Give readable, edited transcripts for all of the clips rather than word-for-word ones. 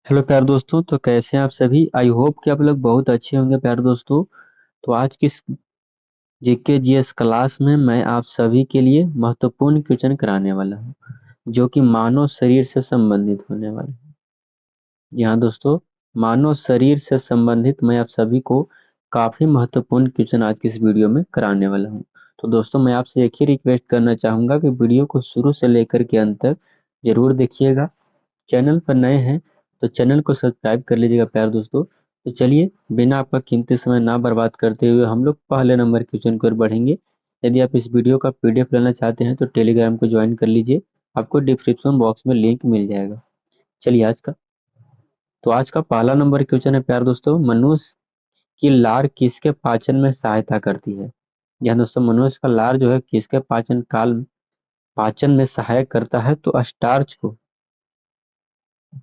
Hello प्यारे दोस्तों। तो कैसे हैं आप सभी। आई होप कि आप लोग बहुत अच्छे होंगे प्यारे दोस्तों। तो आज की इस जीके जीएस क्लास में मैं आप सभी के लिए महत्वपूर्ण क्वेश्चन कराने वाला हूं जो कि मानव शरीर से संबंधित होने वाले हैं। जी हाँ दोस्तों, मानव शरीर से संबंधित मैं आप सभी को काफी महत्वपूर्ण क्वेश्चन आज की इस वीडियो में कराने वाला हूँ। तो दोस्तों मैं आपसे एक ही रिक्वेस्ट करना चाहूंगा कि वीडियो को शुरू से लेकर के अंत तक जरूर देखिएगा। चैनल पर नए हैं तो चैनल को सब्सक्राइब कर लीजिएगा प्यारे दोस्तों। तो चलिए बिना आपका कीमती समय ना बर्बाद करते हुए हम लोग पहले नंबर क्वेश्चन की ओर बढ़ेंगे। यदि आप इस वीडियो का पीडीएफ लेना चाहते हैं तो टेलीग्राम को ज्वाइन कर लीजिए, आपको डिस्क्रिप्शन बॉक्स में लिंक मिल जाएगा। चलिए आज का पहला नंबर क्वेश्चन है प्यारे दोस्तों, मनुष्य की लार किसके पाचन में सहायता करती है। यहाँ दोस्तों मनुष्य का लार जो है किसके पाचन में सहायक करता है, तो स्टार्च को।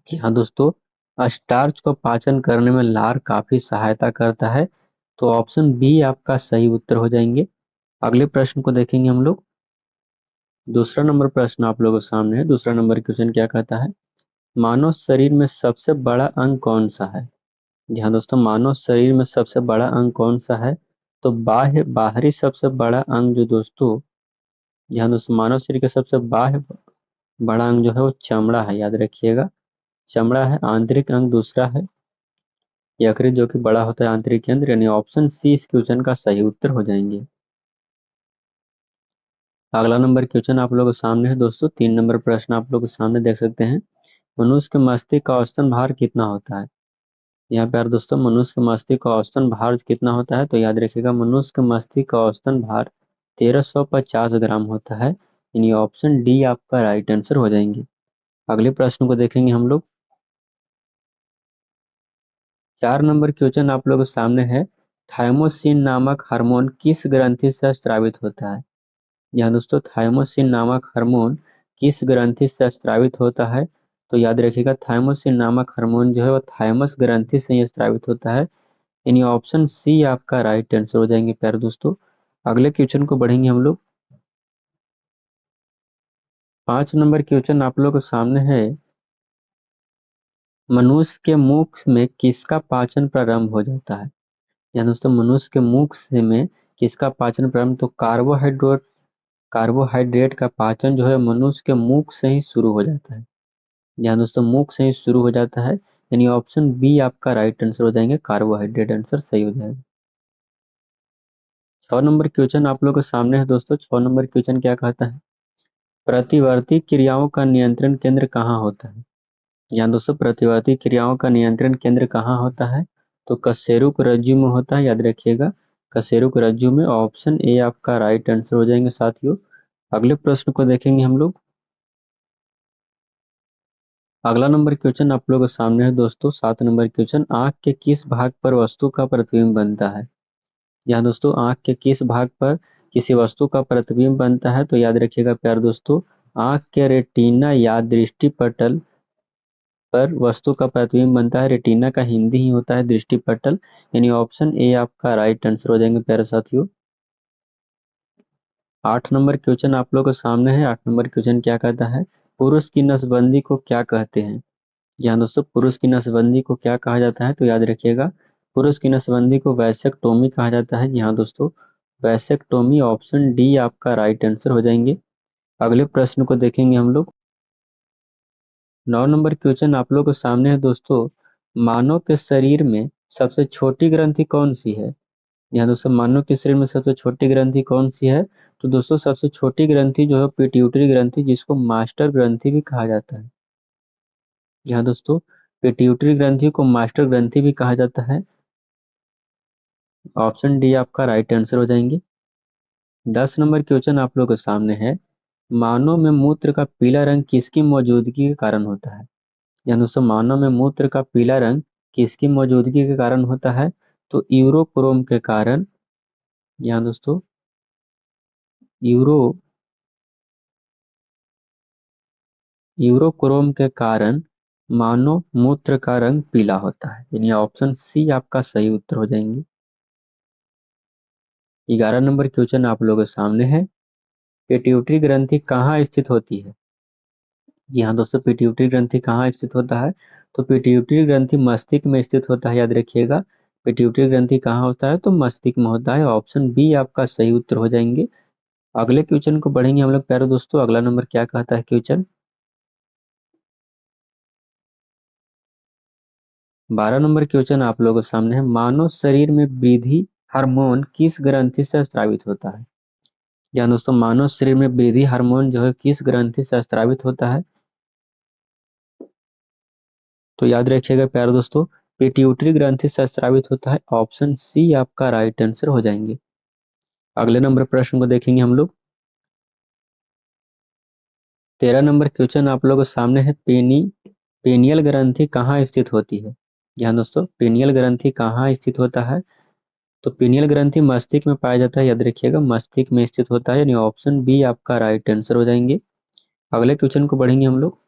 जी हाँ दोस्तों, स्टार्च को पाचन करने में लार काफी सहायता करता है। तो ऑप्शन बी आपका सही उत्तर हो जाएंगे। अगले प्रश्न को देखेंगे हम लोग। दूसरा नंबर प्रश्न आप लोगों के सामने है। दूसरा नंबर क्वेश्चन क्या कहता है, मानव शरीर में सबसे बड़ा अंग कौन सा है। जी हाँ दोस्तों, मानव शरीर में सबसे बड़ा अंग कौन सा है, तो बाहरी सबसे बड़ा अंग जो दोस्तों, जी हाँ दोस्तों, मानव शरीर का सबसे बाह्य बड़ा अंग जो है वो चमड़ा है, याद रखिएगा। चमड़ा है। आंतरिक अंग दूसरा है यकृत, जो कि बड़ा होता है आंतरिक केंद्र, यानी ऑप्शन सी इस क्वेश्चन का सही उत्तर हो जाएंगे। अगला नंबर क्वेश्चन आप लोगों के सामने है दोस्तों। 3 नंबर प्रश्न आप लोग के सामने देख सकते हैं। मनुष्य के मस्तिष्क का औसतन भार कितना होता है। यहाँ पे यार दोस्तों मनुष्य के मस्तिष्क का औसतन भार कितना होता है, तो याद रखिएगा मनुष्य के मस्तिष्क का औसतन भार 1350 ग्राम होता है, यानी ऑप्शन डी आपका राइट आंसर हो जाएंगे। अगले प्रश्न को देखेंगे हम लोग। 4 नंबर क्वेश्चन आप लोगों के सामने है। थाइमोसिन नामक हार्मोन किस ग्रंथि से स्रावित होता है। यहाँ दोस्तों थाइमोसिन नामक हार्मोन किस ग्रंथि से स्रावित होता है, तो याद रखिएगा थाइमोसिन नामक हार्मोन जो है वो थाइमस ग्रंथि से ही स्रावित होता है, यानी ऑप्शन सी आपका राइट आंसर हो जाएंगे प्यारे दोस्तों। अगले क्वेश्चन को बढ़ेंगे हम लोग। 5 नंबर क्वेश्चन आप लोग के सामने है। मनुष्य के मुख में किसका पाचन प्रारंभ हो जाता है। यहाँ दोस्तों मनुष्य के मुख से में किसका पाचन प्रारंभ, तो कार्बोहाइड्रेट का पाचन जो है मनुष्य के मुख से ही शुरू हो जाता है। यहाँ दोस्तों मुख से ही शुरू हो जाता है, यानी ऑप्शन बी आपका राइट आंसर हो जाएंगे, कार्बोहाइड्रेट आंसर सही हो जाएगा। 6 नंबर क्वेश्चन आप लोग के सामने है दोस्तों। 6 नंबर क्वेश्चन क्या कहता है, प्रतिवर्ती क्रियाओं का नियंत्रण केंद्र कहाँ होता है। यहाँ दोस्तों प्रतिवर्ती क्रियाओं का नियंत्रण केंद्र कहाँ होता है, तो कशेरुक रज्जु में होता है, याद रखिएगा कशेरुक रज्जु में, ऑप्शन ए आपका राइट आंसर हो जाएंगे साथियों। अगले प्रश्न को देखेंगे हम लोग। अगला नंबर क्वेश्चन आप लोगों के सामने है दोस्तों। 7 नंबर क्वेश्चन, आंख के किस भाग पर वस्तु का प्रतिबिंब बनता है। यहाँ दोस्तों आंख के किस भाग पर किसी वस्तु का प्रतिबिंब बनता है, तो याद रखिएगा प्यारे दोस्तों आंख के रेटिना या दृष्टि पटल पर वस्तु का प्रतिबिंब बनता है। रेटिना का हिंदी ही होता है दृष्टि पटल, यानी ऑप्शन ए आपका राइट आंसर हो जाएंगे प्यारे साथियों। 8 नंबर क्वेश्चन आप लोगों के सामने है। 8 नंबर क्वेश्चन क्या कहता है, पुरुष की नसबंदी को क्या कहते हैं। यहाँ दोस्तों पुरुष की नसबंदी को क्या कहा जाता है, तो याद रखिएगा पुरुष की नसबंदी को वैसेक्टोमी कहा जाता है। यहाँ दोस्तों वैसेक्टोमी, ऑप्शन डी आपका राइट आंसर हो जाएंगे। अगले प्रश्न को देखेंगे हम लोग। 9 नंबर क्वेश्चन आप लोग के सामने है दोस्तों। मानव के शरीर में सबसे छोटी ग्रंथि कौन सी है। यहाँ दोस्तों मानव के शरीर में सबसे छोटी ग्रंथि कौन सी है, तो दोस्तों सबसे छोटी ग्रंथि जो है पिट्यूटरी ग्रंथि, जिसको मास्टर ग्रंथि भी कहा जाता है। यहाँ दोस्तों पिट्यूटरी ग्रंथि को मास्टर ग्रंथि भी कहा जाता है, ऑप्शन डी आपका राइट आंसर हो जाएंगे। 10 नंबर क्वेश्चन आप लोग के सामने है। मानव में मूत्र का पीला रंग किसकी मौजूदगी के कारण होता है। यहाँ दोस्तों मानव में मूत्र का पीला रंग किसकी मौजूदगी के कारण होता है, तो यूरोक्रोम के कारण। यहाँ दोस्तों यूरो यूरोक्रोम के कारण मानव मूत्र का रंग पीला होता है, यानी ऑप्शन सी आपका सही उत्तर हो जाएंगे। 11 नंबर क्वेश्चन आप लोगों के सामने है। पिट्यूटरी ग्रंथि कहाँ स्थित होती है। जी हाँ दोस्तों पिट्यूटरी ग्रंथि कहाँ स्थित होता है, तो पिट्यूटरी ग्रंथि मस्तिष्क में स्थित होता है, याद रखिएगा। पिट्यूटरी ग्रंथि कहाँ होता है, तो मस्तिष्क में होता है। ऑप्शन बी आपका सही उत्तर हो जाएंगे। अगले क्वेश्चन को बढ़ेंगे हम लोग प्यारे दोस्तों। अगला नंबर क्या कहता है क्वेश्चन, 12 नंबर क्वेश्चन आप लोगों के सामने है। मानव शरीर में वृद्धि हार्मोन किस ग्रंथि से स्रावित होता है। या दोस्तों, मानव शरीर में वृद्धि हार्मोन जो है किस ग्रंथि से स्रावित होता है, तो याद रखिएगा प्यारे दोस्तों, पिट्यूटरी ग्रंथि से स्रावित होता है। ऑप्शन सी आपका राइट आंसर हो जाएंगे। अगले नंबर प्रश्न को देखेंगे हम लोग। 13 नंबर क्वेश्चन आप लोगों के सामने है। पेनियल ग्रंथि कहाँ स्थित होती है। यहाँ दोस्तों, पेनियल ग्रंथि कहाँ स्थित होता है, तो पेनियल ग्रंथि मस्तिष्क में पाया जाता है, याद रखिएगा मस्तिष्क में स्थित होता है, यानी ऑप्शन बी आपका राइट आंसर हो जाएंगे। अगले क्वेश्चन को बढ़ेंगे हम लोग।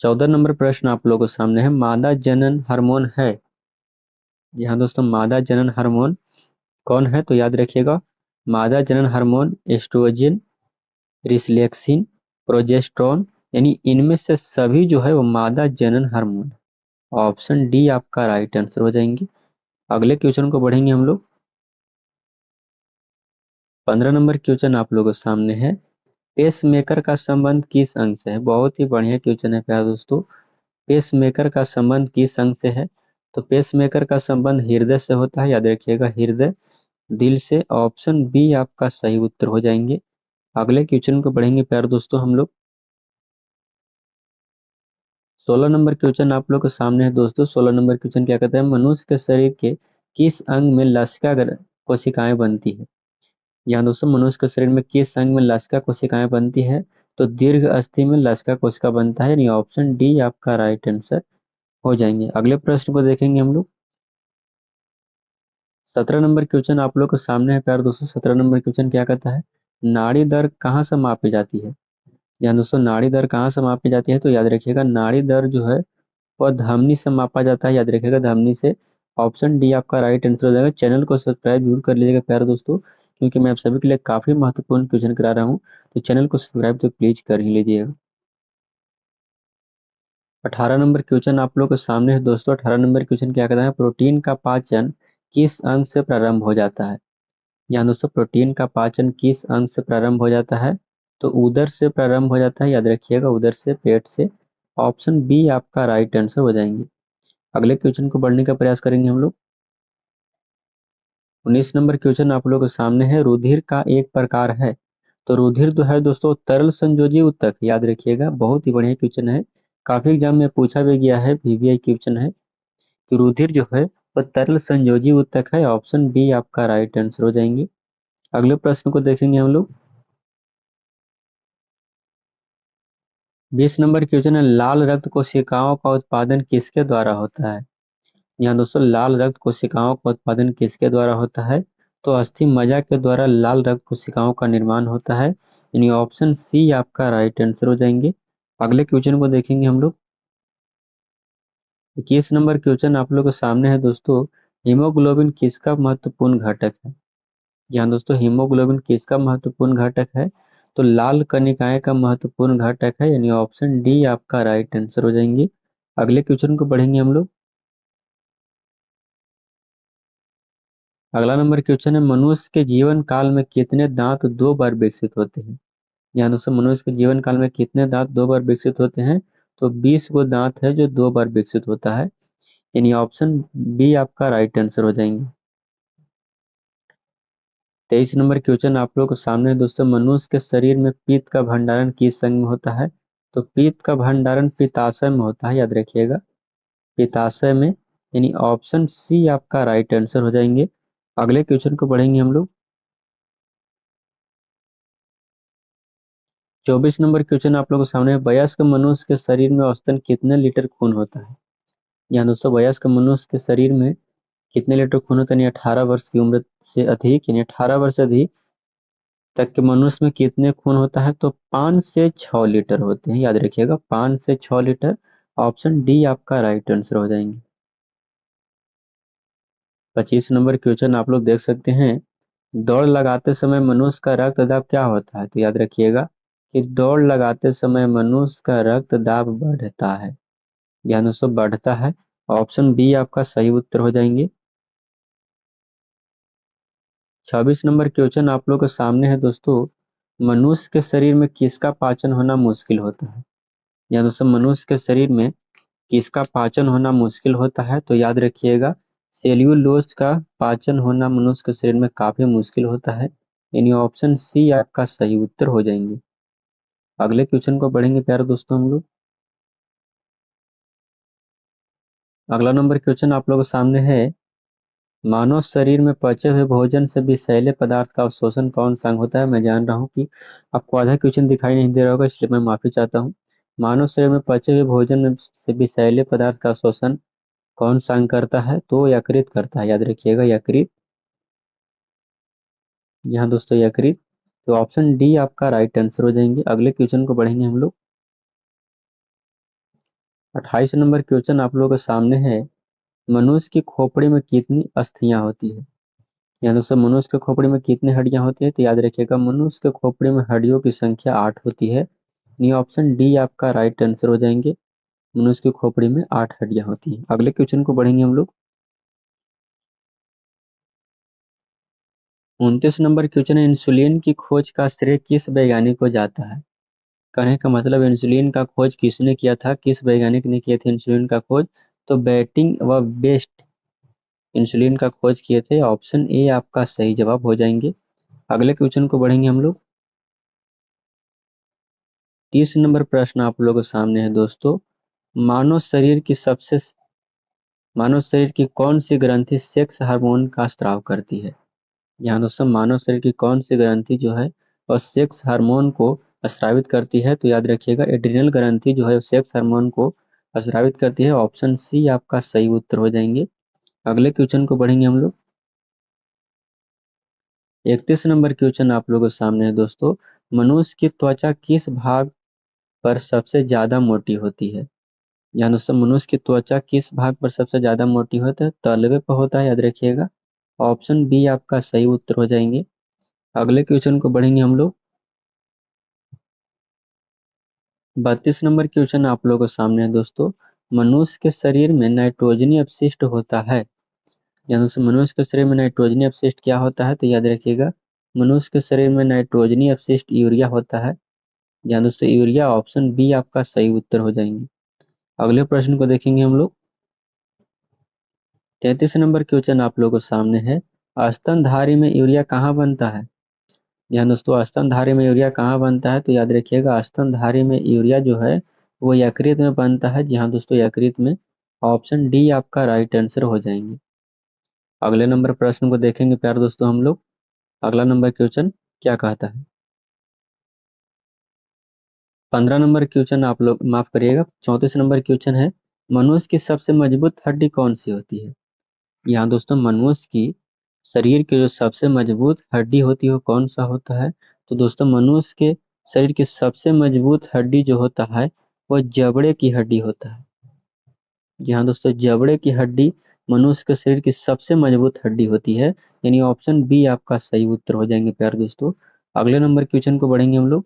14 नंबर प्रश्न आप लोगों के सामने है। मादा जनन हार्मोन है। यहाँ दोस्तों, मादा जनन हार्मोन कौन है, तो याद रखिएगा मादा जनन हार्मोन एस्ट्रोजन, रिफ्लेक्सिन, प्रोजेस्टेरोन, यानी इनमें से सभी जो है वो मादा जनन हार्मोन। ऑप्शन डी आपका राइट आंसर हो जाएंगे। अगले क्वेश्चन को बढ़ेंगे हम लोग। 15 नंबर क्वेश्चन आप लोगों के सामने है। पेस मेकर का संबंध किस अंग से है। बहुत ही बढ़िया क्वेश्चन है प्यारे दोस्तों। पेस मेकर का संबंध किस अंग से है, तो पेस मेकर का संबंध हृदय से होता है, याद रखिएगा हृदय दिल से। ऑप्शन बी आपका सही उत्तर हो जाएंगे। अगले क्वेश्चन को बढ़ेंगे प्यारे दोस्तों हम लोग। 16 नंबर क्वेश्चन आप लोग के सामने है दोस्तों। 16 नंबर क्वेश्चन क्या कहता है, मनुष्य के शरीर के किस अंग में लसिका कोशिकाएं बनती है। यहाँ दोस्तों, मनुष्य के शरीर में किस अंग में लसिका कोशिकाएं बनती है, तो दीर्घ अस्थि में लसिका कोशिका बनता है, यानी ऑप्शन डी आपका राइट आंसर हो जाएंगे। अगले प्रश्न को देखेंगे हम लोग। 17 नंबर क्वेश्चन आप लोग के सामने है प्यारे दोस्तों। 17 नंबर क्वेश्चन क्या कहता है, नाड़ी दर कहाँ से मापी जाती है। यहाँ दोस्तों, नाड़ी दर कहाँ से मापी जाती है, तो याद रखिएगा नाड़ी दर जो है वह धमनी से मापा जाता है, याद रखिएगा धमनी से। ऑप्शन डी आपका राइट आंसर हो जाएगा। चैनल को सब्सक्राइब जरूर कर लीजिएगा प्यारे दोस्तों, क्योंकि मैं आप सभी के लिए काफी महत्वपूर्ण क्वेश्चन करा रहा हूँ। तो चैनल को सब्सक्राइब तो प्लीज कर ही लीजिएगा। 18 नंबर क्वेश्चन आप लोग के सामने है दोस्तों। 18 नंबर क्वेश्चन क्या कहता है, प्रोटीन का पाचन किस अंग से प्रारंभ हो जाता है। यहाँ दोस्तों, प्रोटीन का पाचन किस अंग से प्रारंभ हो जाता है, तो उदर से प्रारंभ हो जाता है, याद रखिएगा उदर से, पेट से। ऑप्शन बी आपका राइट आंसर हो जाएंगे। अगले क्वेश्चन को बढ़ने का प्रयास करेंगे हम लोग। 19 नंबर क्वेश्चन आप लोगों के सामने है। रुधिर का एक प्रकार है, तो रुधिर तो है दोस्तों तरल संयोजी ऊतक, याद रखिएगा बहुत ही बढ़िया क्वेश्चन है। काफी एग्जाम में पूछा भी गया है, वीवीआई क्वेश्चन है कि रुधिर जो है वह तरल संयोजी ऊतक है। ऑप्शन बी आपका राइट आंसर हो जाएंगे। अगले प्रश्न को देखेंगे हम लोग। 20 नंबर क्वेश्चन है। लाल रक्त कोशिकाओं का उत्पादन किसके द्वारा होता है। यहाँ दोस्तों, लाल रक्त कोशिकाओं का उत्पादन किसके द्वारा होता है, तो अस्थि मज्जा के द्वारा लाल रक्त कोशिकाओं का निर्माण होता है, यानी ऑप्शन सी आपका राइट आंसर हो जाएंगे। अगले क्वेश्चन को देखेंगे हम लोग। 21 नंबर क्वेश्चन आप लोग के सामने है दोस्तों। हीमोग्लोबिन किसका महत्वपूर्ण घटक है। यहाँ दोस्तों, हीमोग्लोबिन किसका महत्वपूर्ण घटक है, तो लाल कणिकाएं का महत्वपूर्ण घटक है, यानी ऑप्शन डी आपका राइट आंसर हो जाएंगे। अगले क्वेश्चन को बढ़ेंगे हम लोग। अगला नंबर क्वेश्चन है। मनुष्य के जीवन काल में कितने दांत दो बार विकसित होते हैं। यहाँ दोस्तों, मनुष्य के जीवन काल में कितने दांत दो बार विकसित होते हैं, तो 20 गो दांत है जो दो बार विकसित होता है, यानी ऑप्शन बी आपका राइट आंसर हो जाएंगे। 23 नंबर क्वेश्चन आप लोग के सामने है दोस्तों। मनुष्य के शरीर में पित्त का भंडारण किस अंग में होता है, तो पित्त का भंडारण पित्ताशय में होता है, याद रखिएगा पित्ताशय में, यानी ऑप्शन सी आपका राइट आंसर हो जाएंगे। अगले क्वेश्चन को बढ़ेंगे हम लोग। 24 नंबर क्वेश्चन आप लोगों के सामने है। वयस्क मनुष्य के शरीर में औसतन कितने लीटर खून होता है। यहाँ दोस्तों, वयस्क मनुष्य के शरीर में कितने लीटर खून होता है, यानी 18 वर्ष की उम्र से अधिक, यानी 18 वर्ष से अधिक तक के मनुष्य में कितने खून होता है, तो 5 से 6 लीटर होते हैं, याद रखिएगा 5 से 6 लीटर। ऑप्शन डी आपका राइट आंसर हो जाएंगे। 25 नंबर क्वेश्चन आप लोग देख सकते हैं। दौड़ लगाते समय मनुष्य का रक्त दाब क्या होता है, तो याद रखिएगा कि दौड़ लगाते समय मनुष्य का रक्त दाब बढ़ता है। ध्यान दोस्तों, बढ़ता है। ऑप्शन बी आपका सही उत्तर हो जाएंगे। 26 नंबर क्वेश्चन आप लोग के सामने है दोस्तों। मनुष्य के शरीर में किसका पाचन होना मुश्किल होता है? या दोस्तों, मनुष्य के शरीर में किसका पाचन होना मुश्किल होता है? तो याद रखिएगा, सेल्यूलोज का पाचन होना मनुष्य के शरीर में काफी मुश्किल होता है। यानी ऑप्शन सी आपका सही उत्तर हो जाएंगे। अगले क्वेश्चन को पढ़ेंगे प्यारे दोस्तों हम लोग। अगला नंबर क्वेश्चन आप लोगों के सामने है। मानव शरीर में पचे हुए भोजन से विषैले पदार्थ का अवशोषण कौन सा अंग होता है? मैं जान रहा हूँ कि आपको आधा क्वेश्चन दिखाई नहीं दे रहा होगा, इसलिए मैं माफी चाहता हूँ। मानव शरीर में पचे हुए भोजन से विषैले पदार्थ का अवशोषण कौन सा अंग करता है? तो यकृत करता है। याद रखिएगा, यकृत। यहाँ दोस्तों यकृत। तो ऑप्शन डी आपका राइट आंसर हो जाएंगे। अगले क्वेश्चन को बढ़ेंगे हम लोग। 28 नंबर क्वेश्चन आप लोगों के सामने है। मनुष्य की खोपड़ी में कितनी अस्थियां होती है? यहाँ दोस्तों, मनुष्य के खोपड़ी में कितनी हड्डियां होती है? तो याद रखिएगा, मनुष्य के खोपड़ी में हड्डियों की संख्या 8 होती है। ये ऑप्शन डी आपका राइट आंसर हो जाएंगे। मनुष्य की खोपड़ी में 8 हड्डियां होती हैं। अगले क्वेश्चन को बढ़ेंगे हम लोग। 29 नंबर क्वेश्चन है। इंसुलिन की खोज का श्रेय किस वैज्ञानिक को जाता है? कहने का मतलब, इंसुलिन का खोज किसने किया था, किस वैज्ञानिक ने किया था इंसुलिन का खोज? तो बेटिंग व बेस्ट इंसुलिन का खोज किए थे। ऑप्शन ए आपका सही जवाब हो जाएंगे। अगले क्वेश्चन को बढ़ेंगे हम लोग। 30 नंबर प्रश्न आप लोगों के सामने है दोस्तों। मानव शरीर की सबसे मानव शरीर की कौन सी ग्रंथि सेक्स हार्मोन का स्राव करती है? यहाँ दोस्तों, मानव शरीर की कौन सी ग्रंथि जो है और सेक्स हार्मोन को स्रावित करती है? तो याद रखिएगा, एड्रिनल ग्रंथि जो है सेक्स हार्मोन को स्रावित करती है। ऑप्शन सी आपका सही उत्तर हो जाएंगे। अगले क्वेश्चन को बढ़ेंगे हम लोग। 31 नंबर क्वेश्चन आप लोगों के सामने है दोस्तों। मनुष्य की त्वचा किस भाग पर सबसे ज्यादा मोटी होती है? यहाँ दोस्तों, मनुष्य की त्वचा किस भाग पर सबसे ज्यादा मोटी होता है? तलवे पर होता है। याद रखिएगा, ऑप्शन बी आपका सही उत्तर हो जाएंगे। अगले क्वेश्चन को बढ़ेंगे हम लोग। 32 नंबर क्वेश्चन आप लोगों के सामने है दोस्तों। मनुष्य के शरीर में नाइट्रोजनी अपशिष्ट होता है। यहाँ दोस्तों, मनुष्य के शरीर में नाइट्रोजनी अपशिष्ट क्या होता है? तो याद रखिएगा, मनुष्य के शरीर में नाइट्रोजनी अपशिष्ट यूरिया होता है। यहाँ दोस्तों यूरिया, ऑप्शन बी आपका सही उत्तर हो जाएंगे। अगले प्रश्न को देखेंगे हम लोग। 33 नंबर क्वेश्चन आप लोगों के सामने है। स्तनधारी में यूरिया कहाँ बनता है? यहाँ दोस्तों, स्तनधारी में यूरिया कहाँ बनता है? तो याद रखिएगा, स्तनधारी में यूरिया जो है वो यकृत में बनता है। जी हाँ दोस्तों, यकृत में। ऑप्शन डी आपका राइट आंसर हो जाएंगे। अगले नंबर प्रश्न को देखेंगे प्यारे दोस्तों हम लोग। अगला नंबर क्वेश्चन क्या कहता है? 15 नंबर क्वेश्चन आप लोग माफ करिएगा, 34 नंबर क्वेश्चन है। मनुष्य की सबसे मजबूत हड्डी कौन सी होती है? यहाँ दोस्तों, मनुष्य की शरीर की जो सबसे मजबूत हड्डी होती है वो कौन सा होता है? तो दोस्तों, मनुष्य के शरीर की सबसे मजबूत हड्डी जो होता है वो जबड़े की हड्डी होता है। जी हाँ दोस्तों, जबड़े की हड्डी मनुष्य के शरीर की सबसे मजबूत हड्डी होती है। यानी ऑप्शन बी आपका सही उत्तर हो जाएंगे प्यारे दोस्तों। अगले नंबर क्वेश्चन को बढ़ेंगे हम लोग।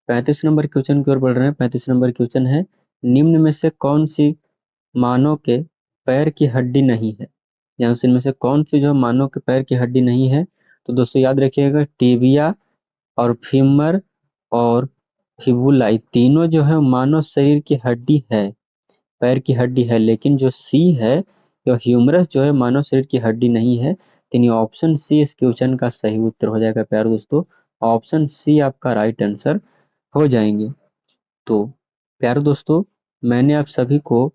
35 नंबर क्वेश्चन की ओर बढ़ रहे हैं। 35 नंबर क्वेश्चन है। निम्न में से कौन सी मानव के पैर की हड्डी नहीं है? यहाँ से इनमें से कौन सी जो मानव के पैर की हड्डी नहीं है? तो दोस्तों याद रखिएगा, टिबिया और फीमर और फिबुला, ये तीनों जो है मानव शरीर की हड्डी है, पैर की हड्डी है। लेकिन जो सी है, जो ह्यूमरस जो है मानव शरीर की हड्डी नहीं है। तो यानी ऑप्शन सी इस क्वेश्चन का सही उत्तर हो जाएगा प्यारे दोस्तों। ऑप्शन सी आपका राइट आंसर हो जाएंगे। तो प्यारे दोस्तों, मैंने आप सभी को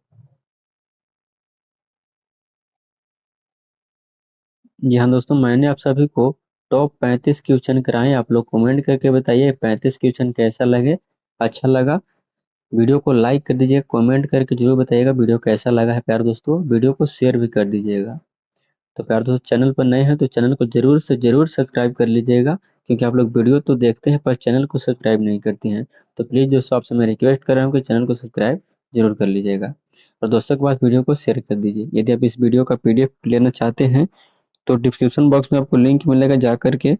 जी हाँ दोस्तों, मैंने आप सभी को टॉप 35 क्वेश्चन कराए। आप लोग कमेंट करके बताइए 35 क्वेश्चन कैसा लगे। अच्छा लगा वीडियो को लाइक कर दीजिए, कमेंट करके जरूर बताइएगा वीडियो कैसा लगा है। प्यारे दोस्तों, वीडियो को शेयर भी कर दीजिएगा। तो प्यारे दोस्तों, चैनल पर नए हैं तो चैनल को जरूर से जरूर सब्सक्राइब कर लीजिएगा, क्योंकि आप लोग वीडियो तो देखते हैं पर चैनल को सब्सक्राइब नहीं करते हैं। तो प्लीज़ दोस्तों, आपसे मैं रिक्वेस्ट कर रहा हूँ कि चैनल को सब्सक्राइब जरूर कर लीजिएगा और दोस्तों के पास वीडियो को शेयर कर दीजिए। यदि आप इस वीडियो का PDF लेना चाहते हैं तो डिस्क्रिप्शन बॉक्स में आपको लिंक मिलेगा, जा करके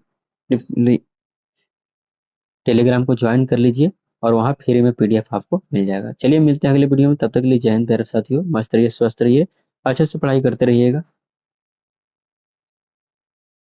टेलीग्राम को ज्वाइन कर लीजिए और वहाँ फ्री में पीडीएफ आपको मिल जाएगा। चलिए मिलते हैं अगले वीडियो में, तब तक के लिए जय हिंद प्यारे साथियों, मस्त रहिए, स्वस्थ रहिए, अच्छे से पढ़ाई करते रहिएगा।